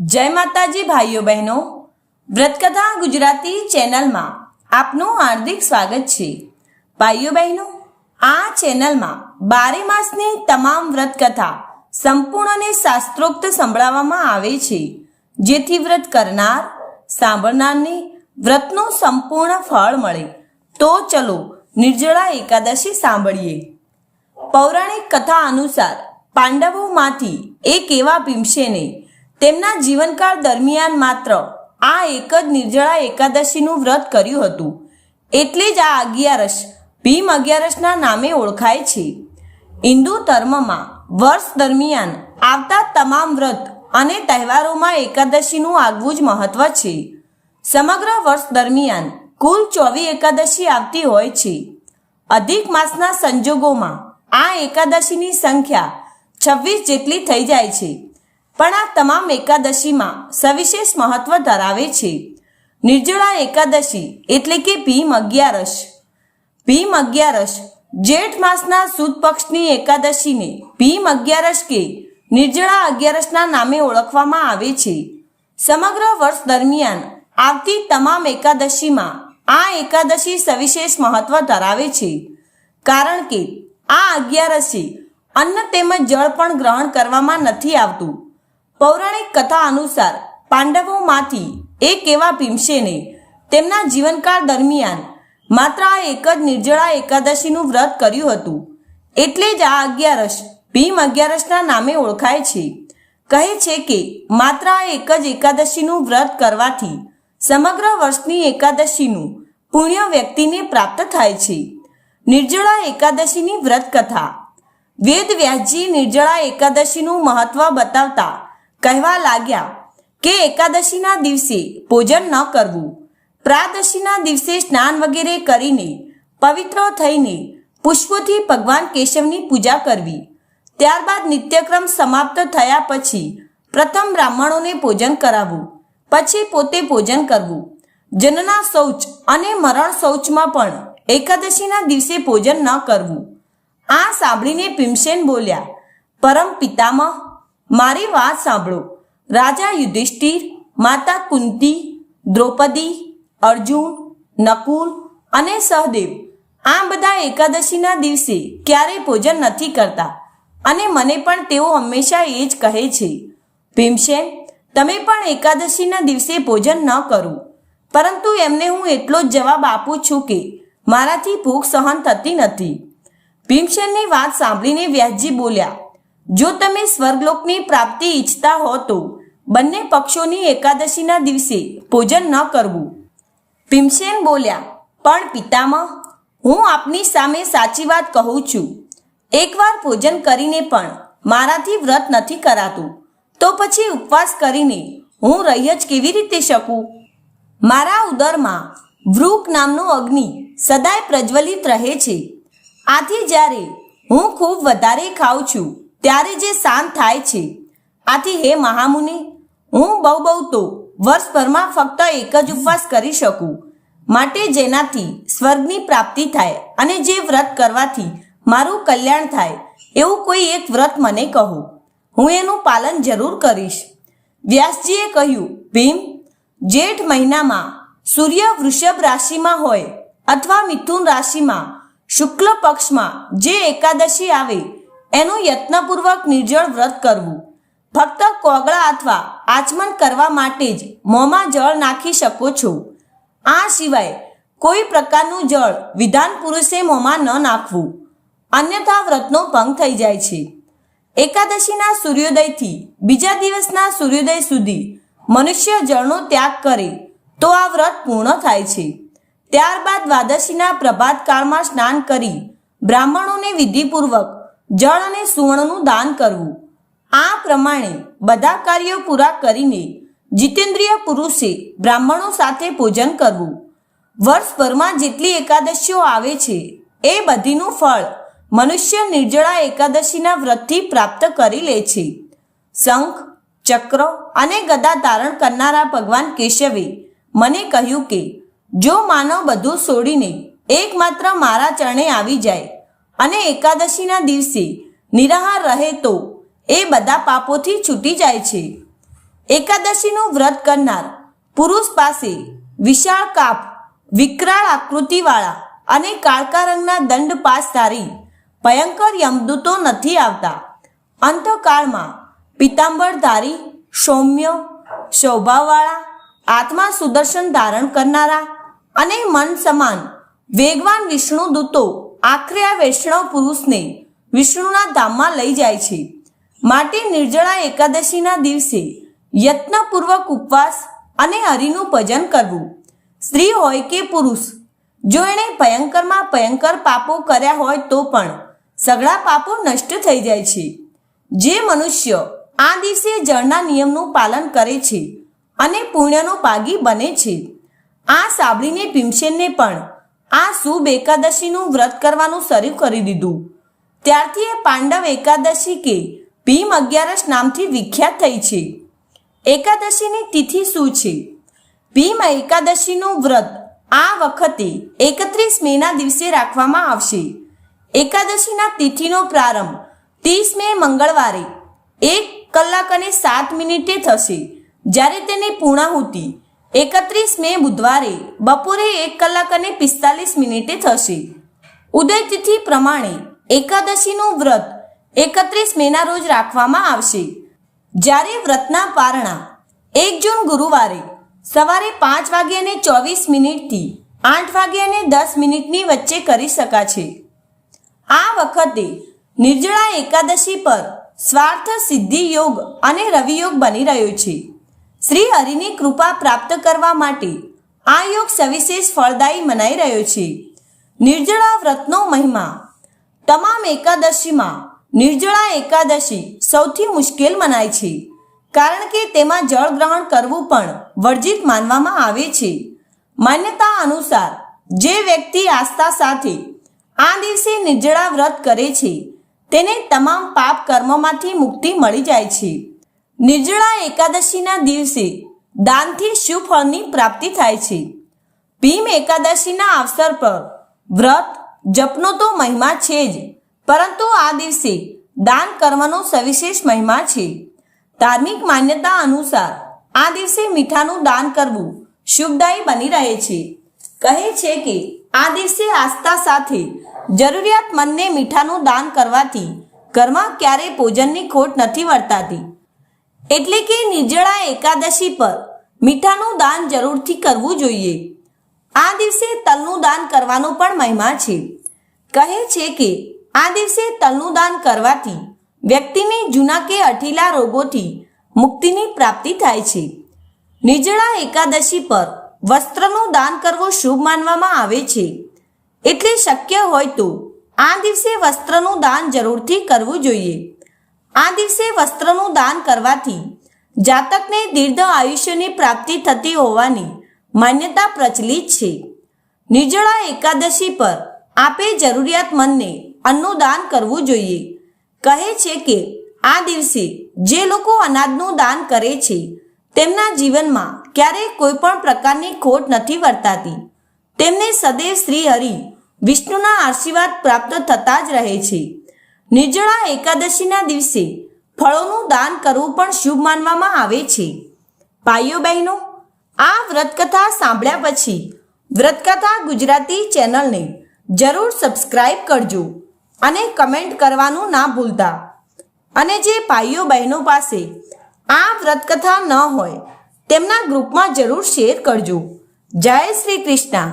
જય માતાજી ભાઈઓ બહેનો, વ્રતકથા ગુજરાતી ચેનલમાં આપનું હાર્દિક સ્વાગત છે। ભાઈઓ બહેનો, આ ચેનલમાં 12 માસની તમામ વ્રતકથા સંપૂર્ણ અને શાસ્ત્રોક્ત સંભળાવવામાં આવે છે, જેથી વ્રત કરનાર સાંભળનારને વ્રતનું સંપૂર્ણ ફળ મળે। તો ચલો નિર્જળા એકાદશી સાંભળીએ। પૌરાણિક કથા અનુસાર પાંડવોમાંથી એક એવા ભીમસેને તેમના જીવનકાળ દરમિયાન માત્ર આ એક જ નિર્જળા એકાદશીનું વ્રત કર્યું હતું, એટલે જ આ અગિયારસ ભીમ અગિયારસના નામે ઓળખાય છે। હિન્દુ ધર્મમાં વર્ષ દરમિયાન આવતા તમામ વ્રત અને તહેવારોમાં એકાદશીનું આગવું જ મહત્વ છે। સમગ્ર વર્ષ દરમિયાન કુલ 24 એકાદશી આવતી હોય છે। અધિક માસના સંજોગોમાં આ એકાદશીની સંખ્યા 26 જેટલી થઈ જાય છે, પણ આ તમામ એકાદશીમાં સવિશેષ મહત્વ ધરાવે છે। નિર્જળા એકાદશી એટલે કે ભીમ અગિયારસ। ભીમ અગિયારસ જેઠ માસના સુદ પક્ષની એકાદશીને ભીમ અગિયારસ કે નિર્જળા અગિયારસના નામે ઓળખવામાં આવે છે। સમગ્ર વર્ષ દરમિયાન આવતી તમામ એકાદશીમાં આ એકાદશી સવિશેષ મહત્વ ધરાવે છે, કારણ કે આ અગિયારસે અન્ન તેમજ જળ પણ ગ્રહણ કરવામાં નથી આવતું। પૌરાણિક કથા અનુસાર પાંડવોમાંથી એક એવા ભીમસેને તેમના જીવનકાળ દરમિયાન માત્ર આ એક જ નિર્જળા એકાદશીનું વ્રત કર્યું હતું, એટલે જ આ અગિયારસ ભીમ અગિયારસના નામે ઓળખાય છે। કહે છે કે માત્ર આ એક જ એકાદશીનું વ્રત કરવાથી સમગ્ર વર્ષની એકાદશીનું પુણ્ય વ્યક્તિને પ્રાપ્ત થાય છે। નિર્જળા એકાદશીની વ્રત કથા। વેદ વ્યાસજી નિર્જળા એકાદશીનું મહત્વ બતાવતા કહેવા લાગ્યા કે એકાદશીના દિવસે ભોજન ન કરવું, પ્રાદશીના દિવસે સ્નાન વગેરે કરીને પવિત્ર થઈને પુષ્પોથી ભગવાન કેશવની પૂજા કરવી, ત્યારબાદ નિત્યક્રમ સમાપ્ત થયા પછી પ્રથમ બ્રાહ્મણોને ભોજન કરાવવું, પછી પોતે ભોજન કરવું, જનના શૌચ અને મરણ શૌચમાં પણ એકાદશીના દિવસે ભોજન ન કરવું। આ સાંભળીને ભીમસેન બોલ્યા, પરમ પિતામહ, મારી વાત સાંભળો। રાજા યુધિષ્ઠિર, માતા કુંતી, દ્રૌપદી, અર્જુન, નકુલ અને સહદેવ આ બધા એકાદશીના દિવસે ક્યારેય ભોજન નથી કરતા, અને મને પણ તેઓ હંમેશા એ જ કહે છે। ભીમસેન, તમે પણ એકાદશીના દિવસે ભોજન ન કરો, પરંતુ એમને હું એટલો જ જવાબ આપું છું કે મારાથી ભૂખ સહન થતી નથી। ભીમસેનની વાત સાંભળીને વ્યાસજી બોલ્યા, જો તમે સ્વર્ગલોકની પ્રાપ્તિ ઈચ્છતા હો તો બંને પક્ષોની એકાદશીના દિવસે ભોજન ન કરવું। ભીમસેન બોલ્યા, પણ પિતામહ, હું આપની સામે સાચી વાત કહું છું। એકવાર ભોજન કરીને પણ મારાથી વ્રત નથી કરાતું, તો પછી ઉપવાસ કરીને હું રહી જ કેવી રીતે શકું? મારા ઉદરમાં વૃક નામનો અગ્નિ સદાય પ્રજ્વલિત રહે છે। આથી જ્યારે હું ખૂબ વધારે ખાઉં છું ત્યારે જે શાંત થાય છે। આથી હે મહામુનિ, હું બહુ તો વર્ષભરમાં ફક્ત એક જ ઉપવાસ કરી શકું, માટે જેનાથી સ્વર્ગની પ્રાપ્તિ થાય અને જે વ્રત કરવાથી મારું કલ્યાણ થાય એવું કોઈ એક વ્રત મને કહો, હું એનું પાલન જરૂર કરીશ। વ્યાસજીએ કહ્યું, ભીમ, જેઠ મહિનામાં સૂર્ય વૃષભ રાશિમાં હોય અથવા મિથુન રાશિમાં શુક્લ પક્ષમાં જે એકાદશી આવે એનું યત્નપૂર્વક નિર્જળ વ્રત કરવું। ફક્ત કોગળા અથવા આચમન કરવા માટે જ મોંમાં જળ નાખી શકો છો। આ સિવાય કોઈ પ્રકારનું જળ વિધાન પુરુષે મોંમાં ન નાખવું, અન્યથા વ્રતનો ભંગ થઈ જાય છે। એકાદશીના સૂર્યોદયથી બીજા દિવસના સૂર્યોદય સુધી મનુષ્ય જળનો ત્યાગ કરે તો આ વ્રત પૂર્ણ થાય છે। ત્યારબાદ દ્વાદશીના પ્રભાત કાળમાં સ્નાન કરી બ્રાહ્મણોને વિધિપૂર્વક જળ અને સુવર્ણનું દાન કરવું। આ પ્રમાણે બધા કાર્યો પૂરા કરીને જીતેન્દ્રિય પુરુષે બ્રાહ્મણો સાથે ભોજન કરવું। વર્ષભરમાં જેટલી એકાદશીઓ આવે છે એ બધીનું ફળ મનુષ્ય નિર્જળા એકાદશીના વ્રતથી પ્રાપ્ત કરી લે છે। શંખ, ચક્ર અને ગદા ધારણ કરનારા ભગવાન કેશવે મને કહ્યું કે જો માનવ બધું છોડીને એકમાત્ર મારા ચરણે આવી જાય અને એકાદશીના દિવસે નિરાહાર રહે તો એ બધા પાપોથી છૂટી જાય છે। એકાદશીનું વ્રત કરનાર પુરુષ પાસે વિશાળ કાપ, વિકરાળ આકૃતિવાળા અને કાળકા રંગના દંડ પાસ ધારી ભયંકર યમદૂતો નથી આવતા. અંતકાળમાં પિતાંબરધારી, સૌમ્ય સ્વભાવવાળા, આત્મા સુદર્શન ધારણ કરનારા અને મન સમાન વેગવાન વિષ્ણુદૂતો આખરે આ વૈષ્ણવ પુરુષને વિષ્ણુના ધામમાં લઈ જાય છે. માટે નિર્જળા એકાદશીના દિવસે યત્નપૂર્વક ઉપવાસ અને હરિનું ભજન કરવું. સ્ત્રી હોય કે પુરુષ, જો એણે ભયંકરમાં ભયંકર પાપો કર્યા હોય તો પણ સઘળા પાપો નષ્ટ થઈ જાય છે. જે મનુષ્ય આ દિવસે જળના નિયમનું પાલન કરે છે અને પુણ્યનો ભાગી બને છે. આ સાંભળીને ભીમસેનને પણ આ શુભ એકાદશીનું વ્રત કરવાનું શરૂ કરી દીધું. ત્યારથી એ પાંડવ એકાદશી કે ભીમ 11 નામથી વિખ્યાત થઈ છે. એકાદશીની તિથિ શું છે? ભીમ એકાદશીનું વ્રત આ વખતે 31 મેના દિવસે રાખવામાં આવશે. એકાદશીના તિથિનો પ્રારંભ 30 મે મંગળવારે 1:07 થશે, જ્યારે તેની પૂર્ણાહુતિ 31 મે બુધવારે બપોરે 1:45 થશે. ઉદય તિથિ પ્રમાણે એકાદશીનું વ્રત 31 મેના રોજ રાખવામાં આવશે, જ્યારે વ્રતના પારણા 1 જૂન ગુરુવારે સવારે 5:24 થી 8:10 વચ્ચે કરી શકાશે. આ વખતે નિર્જળા એકાદશી પર સ્વાર્થ સિદ્ધિ યોગ અને રવિ યોગ બની રહ્યો છે. શ્રી હરિની કૃપા પ્રાપ્ત કરવા માટે આ યોગ સવિશેષ ફળદાયી મનાઈ રહ્યો છે. નિર્જળા વ્રતનો મહિમા. તમામ એકાદશીમાં નિર્જળા એકાદશી સૌથી મુશ્કેલ મનાય છે, કારણ કે તેમાં જળ ગ્રહણ કરવું પણ વર્જિત માનવામાં આવે છે. માન્યતા અનુસાર જે વ્યક્તિ આસ્થા સાથે આ દિવસે નિર્જળા વ્રત કરે છે તેને તમામ પાપ કર્મોમાંથી મુક્તિ મળી જાય છે. નિર્જળા એકાદશીના દિવસે દાનથી શુભ ફળની પ્રાપ્તિ થાય છે. ભીમ એકાદશીના અવસર પર વ્રત જપનો તો મહિમા છે જ, પરંતુ આ દિવસે દાન કરવાનો સવિશેષ મહિમા છે. ધાર્મિક માન્યતા અનુસાર આ દિવસે મીઠાનું દાન કરવું શુભદાયી બની રહે છે. કહે છે કે આ દિવસે આસ્થા સાથે જરૂરિયાતમંદને મીઠાનું દાન કરવાથી ઘરમાં ક્યારેય ભોજનની ખોટ નથી વર્તાતી. એટલે કે નિર્જળા એકાદશી પર મીઠાનું દાન જરૂરથી કરવું જોઈએ. આ દિવસે તલનું દાન કરવાનો પણ મહિમા છે. કહે છે કે આ દિવસે તલનું દાન કરવાથી વ્યક્તિને જૂના કે હઠીલા રોગોથી મુક્તિની પ્રાપ્તિ થાય છે. નિર્જળા એકાદશી પર વસ્ત્રનું દાન કરવું શુભ માનવામાં આવે છે, એટલે શક્ય હોય તો આ દિવસે વસ્ત્રનું દાન જરૂરથી કરવું જોઈએ. આ દિવસે વસ્ત્રનું દાન કરવાથી જાતકને દીર્ઘ આયુષ્યની પ્રાપ્તિ થતી હોવાની માન્યતા પ્રચલિત છે. નિર્જળા એકાદશી પર આપે જરૂરિયાતમંદને અન્નનું દાન કરવું જોઈએ. કહે છે કે આ દિવસે જે લોકો અનાજનું દાન કરે છે તેમના જીવનમાં ક્યારેય કોઈ પણ પ્રકારની ખોટ નથી વર્તાતી. તેમને સદૈવ શ્રી હરિ વિષ્ણુના આશીર્વાદ પ્રાપ્ત થતા જ રહે છે. નિર્જળા એકાદશીના દિવસે ફળોનું દાન કરવું પણ શુભ માનવામાં આવે છે. ભાઈઓ બહેનો, આ વ્રતકથા સાંભળ્યા પછી વ્રતકથા ગુજરાતી ચેનલને જરૂર સબસ્ક્રાઈબ કરજો અને કમેન્ટ કરવાનું ના ભૂલતા. અને જે ભાઈઓ બહેનો પાસે આ વ્રતકથા ન હોય તેમના ગ્રુપમાં જરૂર શેર કરજો. જય શ્રી કૃષ્ણ.